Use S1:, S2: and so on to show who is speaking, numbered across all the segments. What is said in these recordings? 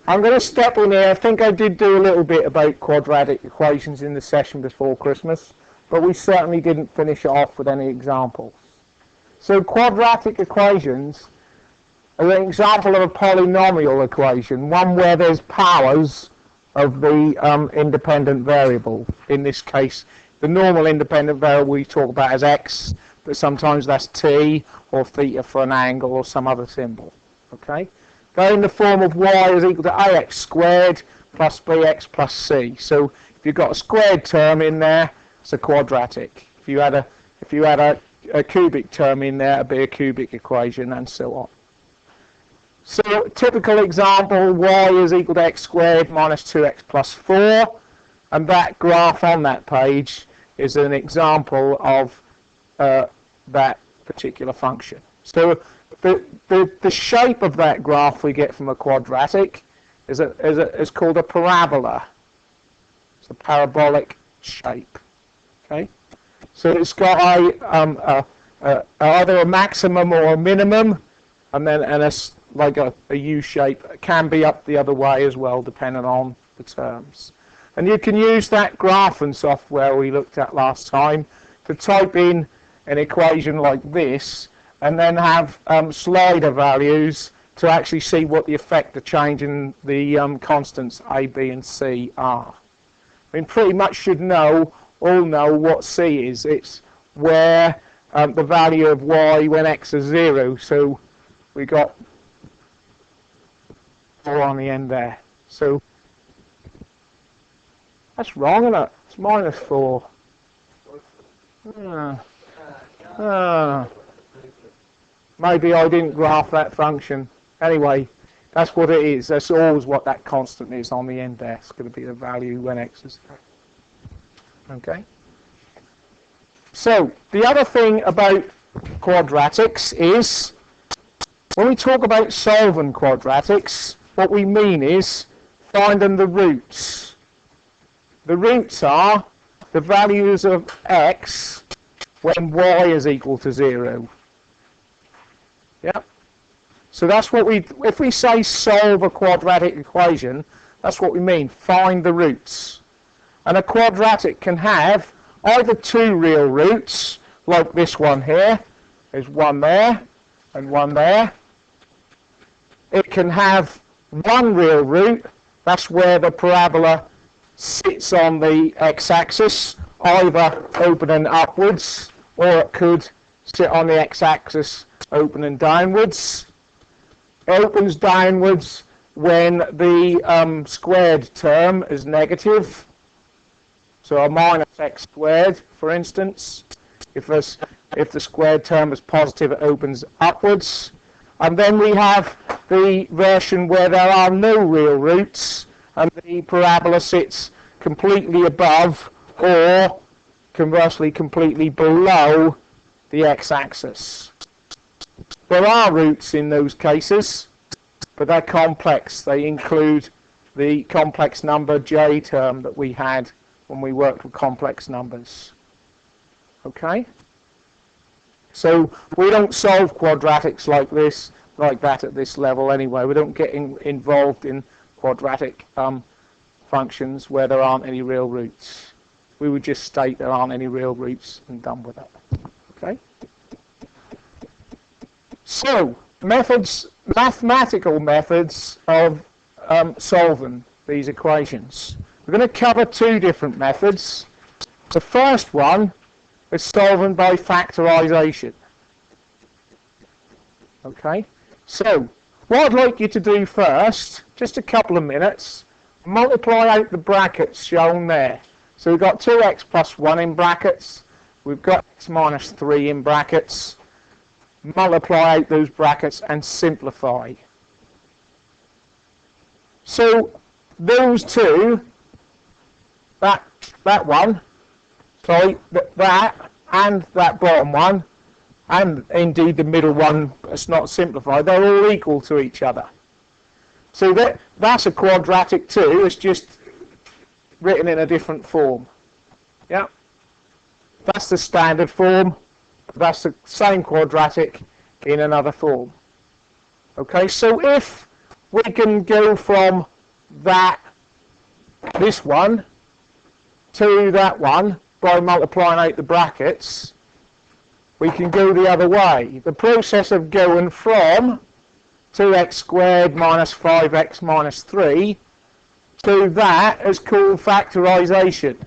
S1: I'm going to step in here. I think I did do a little bit about quadratic equations in the session before Christmas, but we certainly didn't finish it off with any examples. So quadratic equations are an example of a polynomial equation, one where there's powers of the independent variable. In this case, the normal independent variable we talk about as x, but sometimes that's t or theta for an angle or some other symbol. Okay? Go in the form of y is equal to ax squared plus bx plus c. So if you've got a squared term in there, it's a quadratic. If you had a cubic term in there, it'd be a cubic equation, and so on. So typical example, y is equal to x squared minus 2x plus 4, and that graph on that page is an example of that particular function. So the shape of that graph we get from a quadratic is called a parabola. It's a parabolic shape. Okay, so it's got either a maximum or a minimum, and then like a U shape. It can be up the other way as well, depending on the terms. And you can use that graphing software we looked at last time to type in an equation like this, and then have slider values to actually see what the effect of changing the constants a, b, and c are. I mean, pretty much should all know what c is. It's where the value of y when x is 0. So we got 4 on the end there. So that's wrong, isn't it? It's minus 4. Maybe I didn't graph that function. Anyway, that's what it is. That's always what that constant is on the end there. It's going to be the value when x is 0. Okay? So, the other thing about quadratics is, when we talk about solving quadratics, what we mean is finding the roots. The roots are the values of x when y is equal to 0. Yeah? So that's what if we say solve a quadratic equation, that's what we mean, find the roots. And a quadratic can have either 2 real roots, like this one here. There's one there and one there. It can have 1 real root. That's where the parabola sits on the x-axis, either opening upwards, or it could sit on the x-axis opening downwards. It opens downwards when the squared term is negative. So a minus x squared, for instance. If the squared term is positive, it opens upwards. And then we have the version where there are no real roots, and the parabola sits completely above, or conversely completely below the x-axis. There are roots in those cases, but they're complex. They include the complex number j term that we had when we worked with complex numbers. Okay? So we don't solve quadratics like that at this level anyway. We don't get involved in quadratic functions where there aren't any real roots. We would just state there aren't any real roots and done with it. Okay? So, mathematical methods of solving these equations. We're going to cover 2 different methods. The first one is solving by factorization. Okay? So, what I'd like you to do first, just a couple of minutes, multiply out the brackets shown there. So we've got 2x plus 1 in brackets, we've got x minus 3 in brackets. Multiply out those brackets and simplify. So those two, that one, sorry, that and that bottom one, and indeed the middle one that's not simplified, they're all equal to each other. So that's a quadratic too, it's just written in a different form. Yeah? That's the standard form. That's the same quadratic in another form. Okay, so if we can go from this one to that one by multiplying out the brackets, we can go the other way. The process of going from 2x squared minus 5x minus 3 to that is called factorization.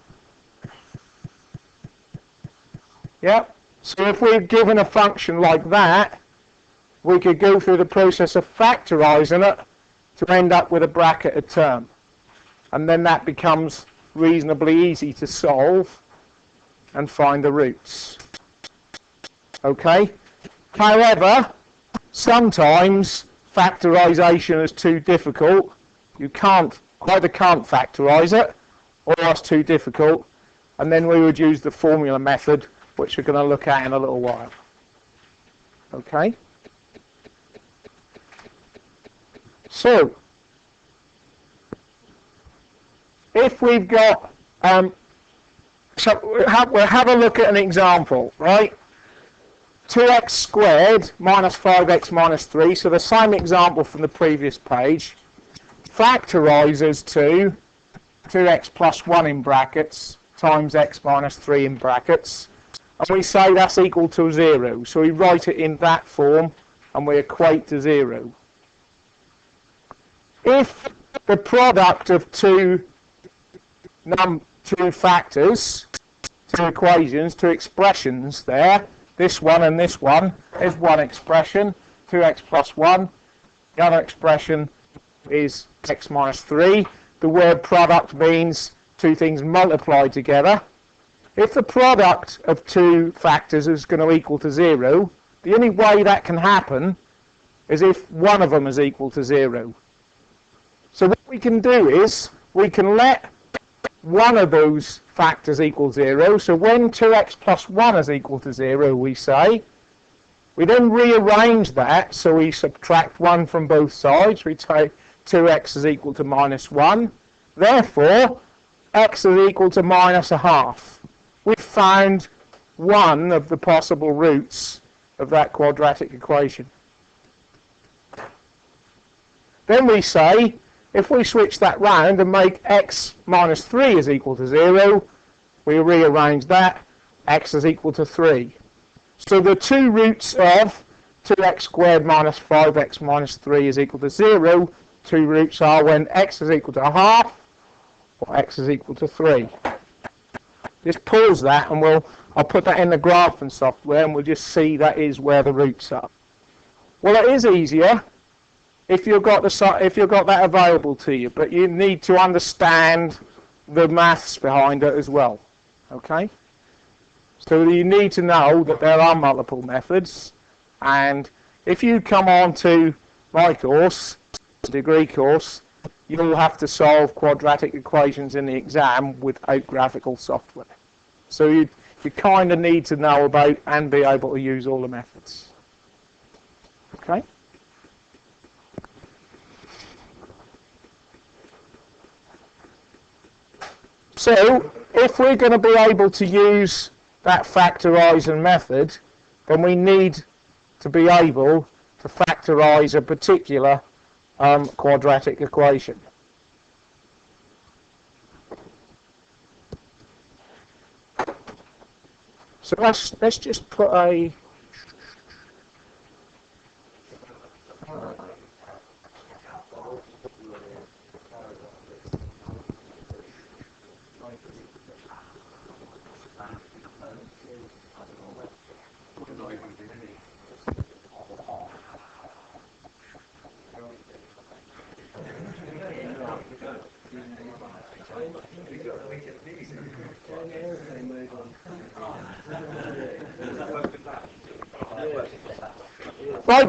S1: Yep. So if we're given a function like that, we could go through the process of factorizing it to end up with a bracketed term. And then that becomes reasonably easy to solve and find the roots. Okay? However, sometimes factorization is too difficult. You either can't factorize it, or it's too difficult, and then we would use the formula method, which we're going to look at in a little while. Okay? So, if we've got, so we'll have a look at an example, right? 2x squared minus 5x minus 3, so the same example from the previous page, factorizes to 2x plus 1 in brackets times x minus 3 in brackets, and we say that's equal to 0, so we write it in that form and we equate to 0. If the product of two factors, two equations, two expressions there, this one and this one, is one expression, 2x plus 1. The other expression is x minus 3. The word product means two things multiplied together. If the product of two factors is going to equal to 0, the only way that can happen is if one of them is equal to 0. So what we can do is we can let one of those factors equal 0. So when 2x plus 1 is equal to 0, we say, we then rearrange that, so we subtract 1 from both sides. We take 2x is equal to minus 1. Therefore, x is equal to minus a half. We've found one of the possible roots of that quadratic equation. Then we say, if we switch that round and make x minus 3 is equal to 0, we rearrange that, x is equal to 3. So the two roots of 2x squared minus 5x minus 3 is equal to 0, two roots are when x is equal to a half or x is equal to 3. Just pause that and I'll put that in the graphing software and we'll just see that is where the roots are. Well, it is easier if you've got that available to you, but you need to understand the maths behind it as well. Okay? So you need to know that there are multiple methods, and if you come on to my course, degree course, you'll have to solve quadratic equations in the exam without graphical software. So you kind of need to know about and be able to use all the methods. Okay? So, if we're going to be able to use that factorizing method, then we need to be able to factorize a particular quadratic equation. So let's just put a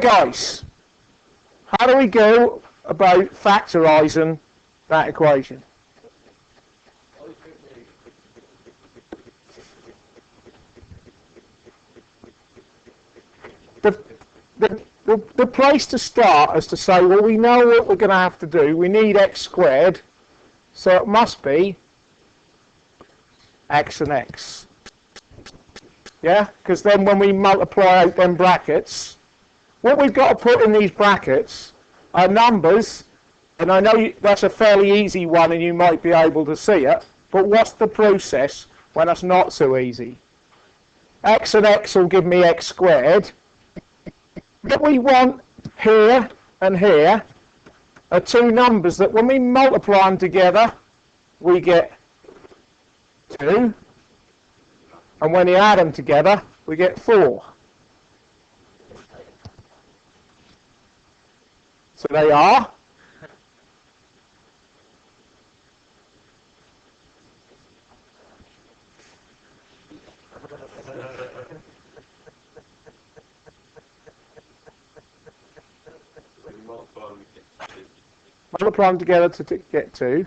S1: right, guys, how do we go about factorizing that equation? The place to start is to say, well, we know what we're going to have to do. We need x squared, so it must be x and x. Yeah, because then when we multiply out them brackets, what we've got to put in these brackets are numbers And I know that's a fairly easy one and you might be able to see it, but what's the process when it's not so easy? X and x will give me x squared. What we want here and here are two numbers that when we multiply them together, we get 2. And when you add them together, we get 4. So they are multiply them together to get 2.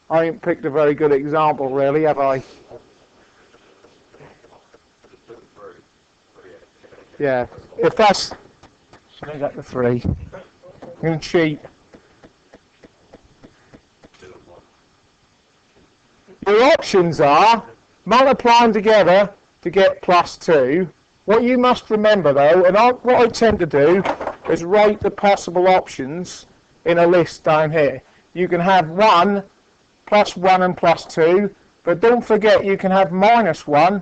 S1: I ain't picked a very good example really, have I? Yeah, if that's, change that to 3. I'm going to cheat. Your options are multiply them together to get plus 2. What you must remember though, and what I tend to do, is write the possible options in a list down here. You can have 1, plus 1 and plus 2, but don't forget you can have minus 1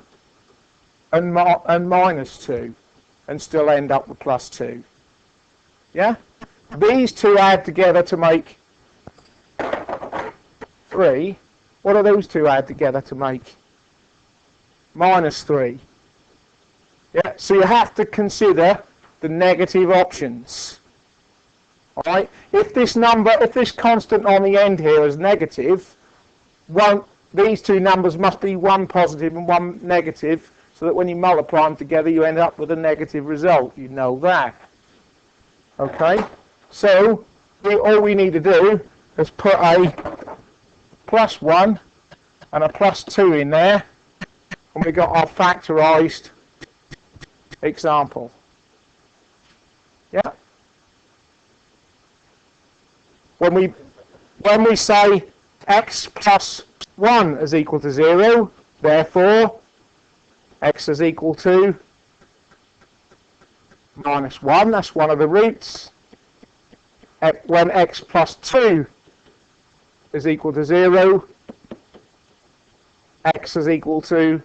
S1: and minus 2 and still end up with plus 2. Yeah? These two add together to make 3. What do those two add together to make? Minus 3. Yeah, so you have to consider the negative options. Alright? If this constant on the end here is negative, these two numbers must be one positive and one negative, so that when you multiply them together you end up with a negative result. You know that. Okay? So, all we need to do is put a plus 1 and a plus 2 in there, and we got our factorized example. Yeah? When we say x plus 1 is equal to 0, therefore x is equal to minus 1, that's one of the roots. When x plus 2 is equal to 0, x is equal to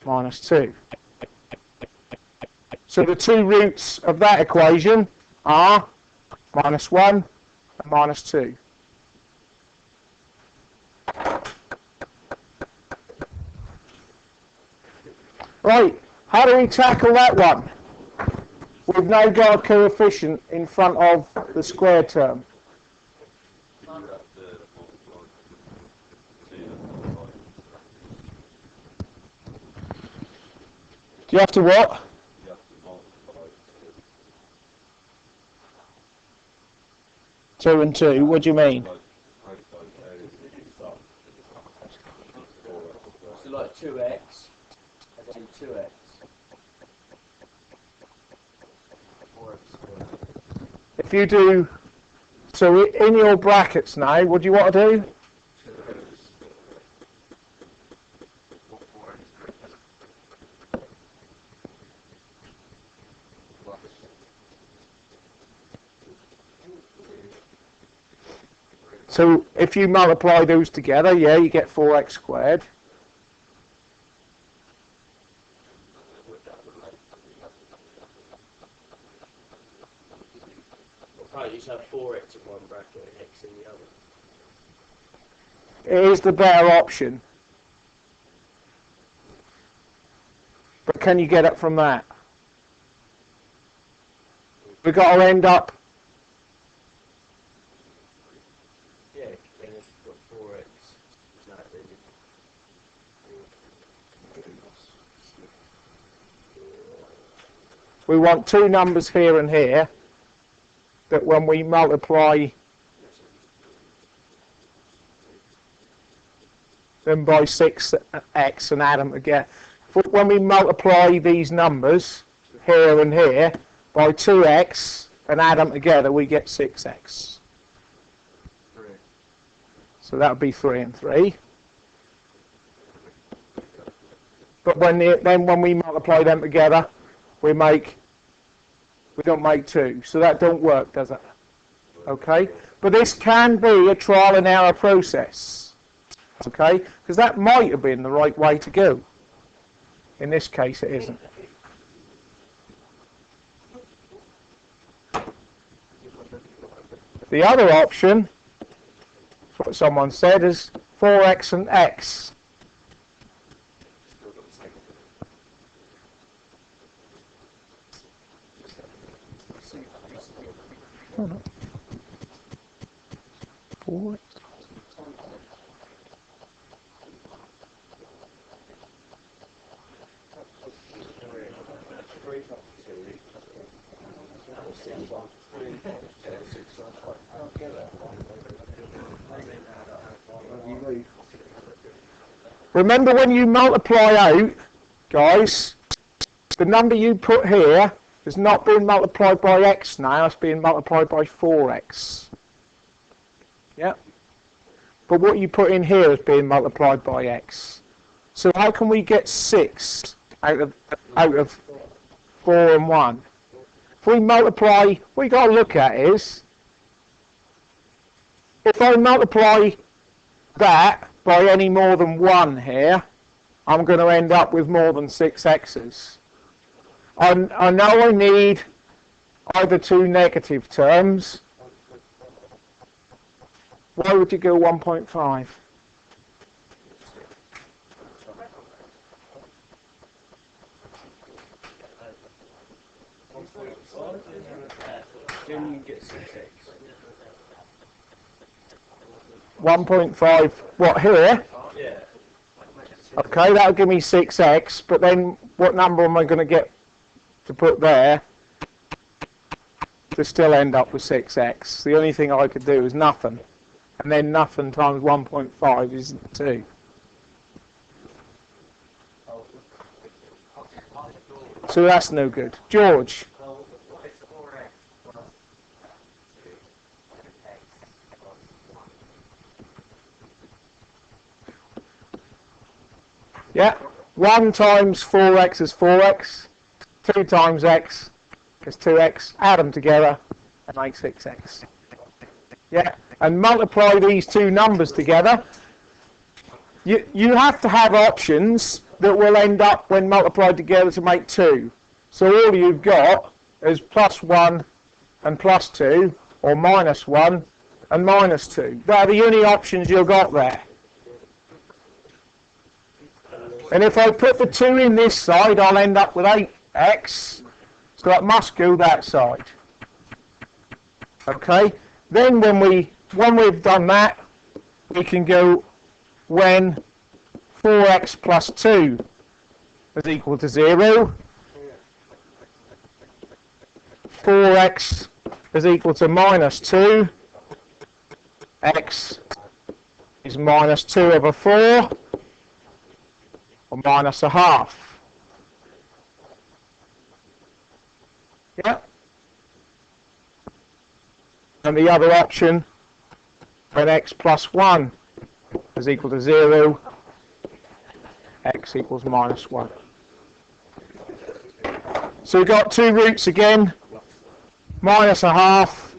S1: minus 2. So the two roots of that equation are minus 1 and minus 2. Right, how do we tackle that one? We've now got a coefficient in front of the square term. Do you have to what? 2 and 2, what do you mean?
S2: So like 2x and then 2x. 4x squared.
S1: If you do, so in your brackets now, what do you want to do? So if you multiply those together, yeah, you get 4x squared.
S2: Right, you just have 4x in one bracket and x in the other.
S1: It is the better option. But can you get it from that? We've got to end up.
S2: Yeah, then if you've got 4x, no, then
S1: We want two numbers here and here that when we multiply them by 6x and add them together. When we multiply these numbers here and here by 2x and add them together, we get 6x.
S2: 3.
S1: So that would be 3 and 3. but then when we multiply them together, we don't make 2. So that don't work, does it? Okay, but this can be a trial and error process. Okay, because that might have been the right way to go. In this case, it isn't. The other option, what someone said, is 4x and x. Oh, no. 4x. Remember, when you multiply out, guys, the number you put here is not being multiplied by x now, it's being multiplied by 4x. Yeah? But what you put in here is being multiplied by x. So how can we get 6 out of 4 and 1? If we multiply, what you've got to look at is, if I multiply that by any more than 1 here, I'm going to end up with more than 6 x's. I know I need either 2 negative terms. Why would you go 1.5?
S2: Then you get 6x.
S1: 1.5, what, here?
S2: Yeah.
S1: Okay, that'll give me 6x, but then what number am I going to get to put there to still end up with 6x? The only thing I could do is nothing. And then nothing times 1.5 is 2. So that's no good. George? Yeah, 1 times 4x is 4x, 2 times x is 2x, add them together and make 6x. Yeah, and multiply these two numbers together. You have to have options that will end up, when multiplied together, to make 2. So all you've got is plus 1 and plus 2, or minus 1 and minus 2. They're the only options you've got there. And if I put the 2 in this side, I'll end up with 8x, so that must go that side. Okay, then when we've done that, we can go when 4x plus 2 is equal to 0, 4x is equal to minus 2, x is minus 2 over 4, or minus a half. Yeah. And the other option, when x plus 1 is equal to 0, x equals minus 1. So we've got 2 roots again, minus a half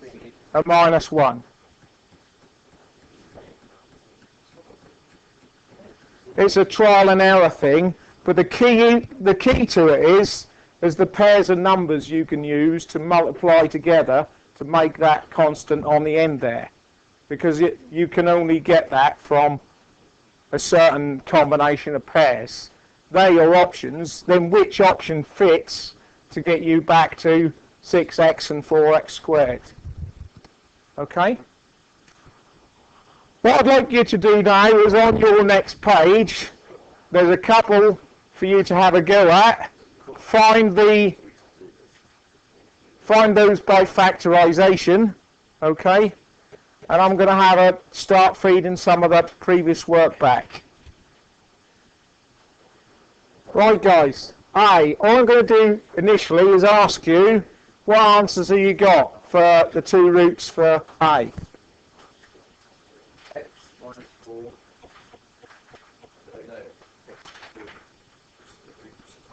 S1: and minus 1. It's a trial and error thing, but the key to it is the pairs of numbers you can use to multiply together to make that constant on the end there, because you can only get that from a certain combination of pairs. They're your options. Then which option fits to get you back to 6x and 4x squared? Okay? What I'd like you to do now is, on your next page, there's a couple for you to have a go at. Find those by factorization, okay? And I'm going to have a start feeding some of that previous work back. Right, guys. All I'm going to do initially is ask you, what answers have you got for the 2 roots for A?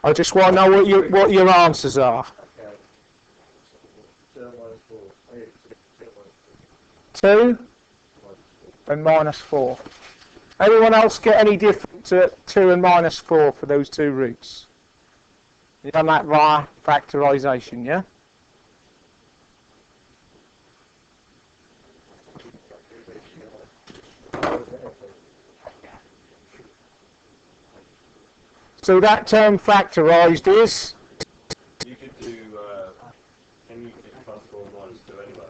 S1: I just want to know what your answers are.
S2: Okay. 2 minus 4. Oh, yeah,
S1: 2
S2: 2 minus 4.
S1: and minus 4. Anyone else get any different to 2 and minus 4 for those two roots? You've done that via factorization, yeah? So that term factorized is?
S3: You could do, can you get plus 4 minus 2 anyway?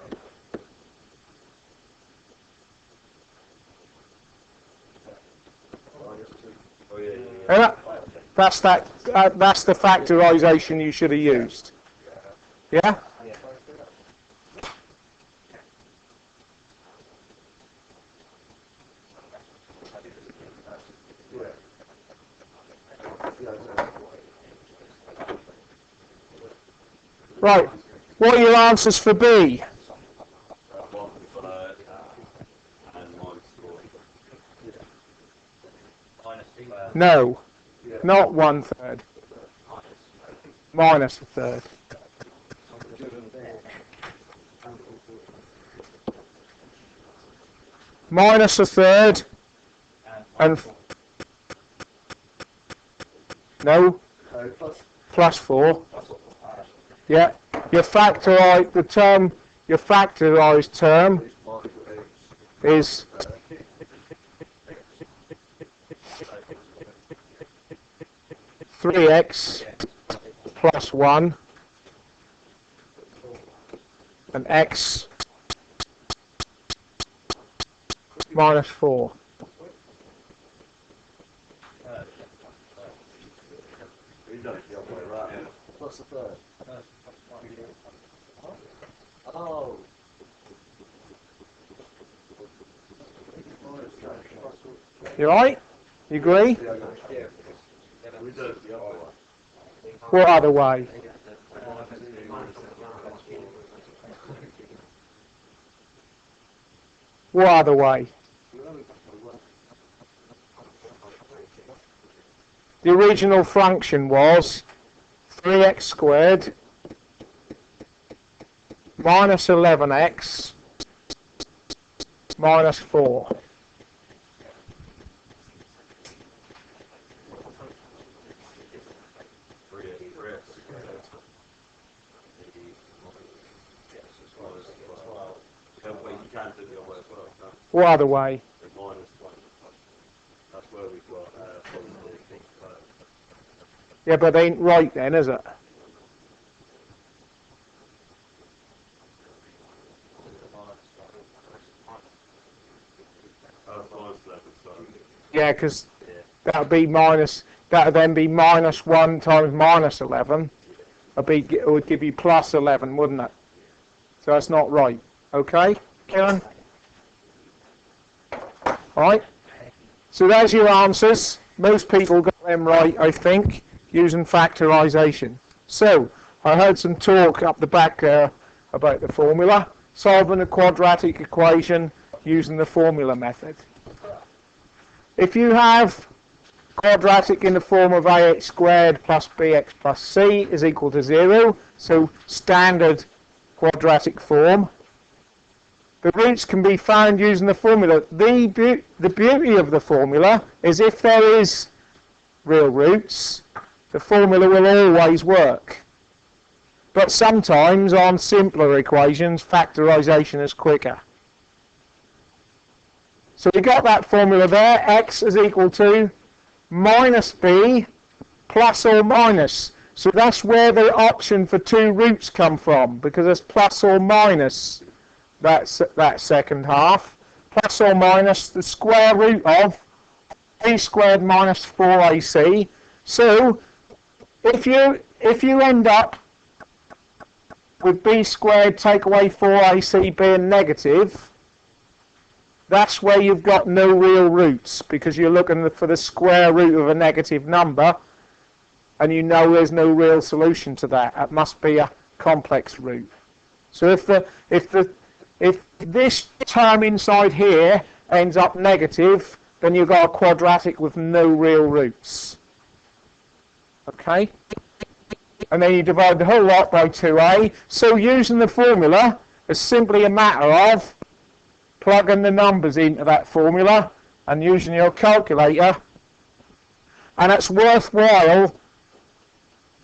S3: Oh yeah,
S1: And that's the factorization you should have used. Yeah? Right. What are your answers for B?
S3: 1/3 and minus 4.
S1: No. Not 1/3. Minus 1/3. Minus 1/3 and no, plus 4. Yeah, your factorized term is 3x plus 1 and x minus 4.
S2: Plus a third. Oh.
S1: You right? You agree?
S3: We do it the other way.
S1: What other way? What other way? The original function was 3x squared minus 11x minus 4. What other way?
S3: That's where we've got
S1: Yeah, but they ain't right then, is it? Yeah, because that would then be minus 1 times minus 11. It would give you plus 11, wouldn't it? So that's not right. Okay, Kieran? Alright, so there's your answers. Most people got them right, I think, using factorization. So, I heard some talk up the back about the formula. Solving a quadratic equation using the formula method. If you have quadratic in the form of ax squared plus bx plus c is equal to 0, so standard quadratic form, the roots can be found using the formula. The beauty of the formula is if there is real roots, the formula will always work. But sometimes on simpler equations, factorization is quicker. So we got that formula there. X is equal to minus b plus or minus. So that's where the option for two roots come from, because it's plus or minus that second half, plus or minus the square root of b squared minus 4ac. So if you end up with b squared take away 4ac being negative, that's where you've got no real roots, because you're looking for the square root of a negative number, and you know there's no real solution to that. It must be a complex root. So if this term inside here ends up negative, then you've got a quadratic with no real roots. Okay? And then you divide the whole lot by 2a. So using the formula is simply a matter of plugging the numbers into that formula and using your calculator. And it's worthwhile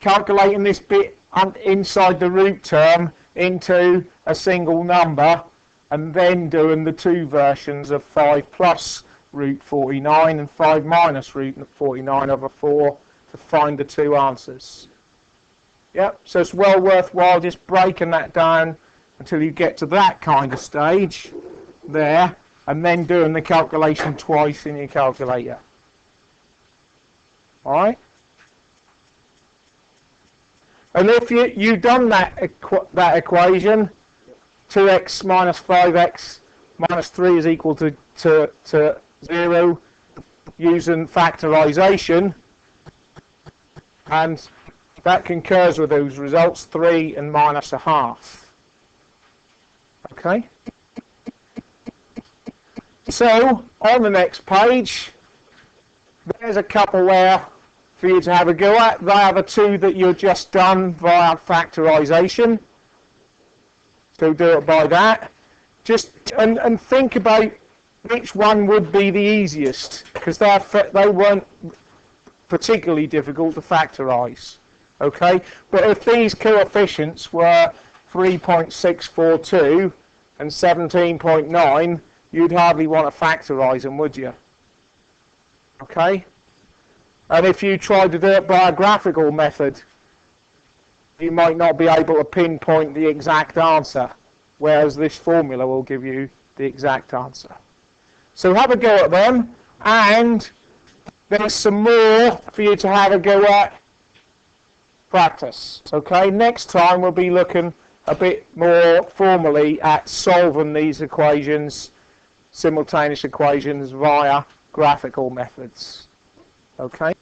S1: calculating this bit inside the root term into a single number and then doing the two versions of 5 plus root 49 and 5 minus root 49 over 4 to find the two answers. Yep, so it's well worthwhile just breaking that down until you get to that kind of stage there, and then doing the calculation twice in your calculator. Alright? And if you've done that equation, 2x minus 5x minus 3 is equal to 0 using factorization, and that concurs with those results, 3 and minus a half. Okay? So, on the next page, there's a couple there for you to have a go at. They are the two that you've just done via factorization. So do it by that. Just and think about which one would be the easiest, because they weren't particularly difficult to factorize. Okay, but if these coefficients were 3.642 and 17.9, you'd hardly want to factorize them, would you? Okay, and if you tried to do it by a graphical method, you might not be able to pinpoint the exact answer, whereas this formula will give you the exact answer. So have a go at them, and there's some more for you to have a go at. Practice. Okay, next time we'll be looking a bit more formally at solving these equations, simultaneous equations, via graphical methods. Okay.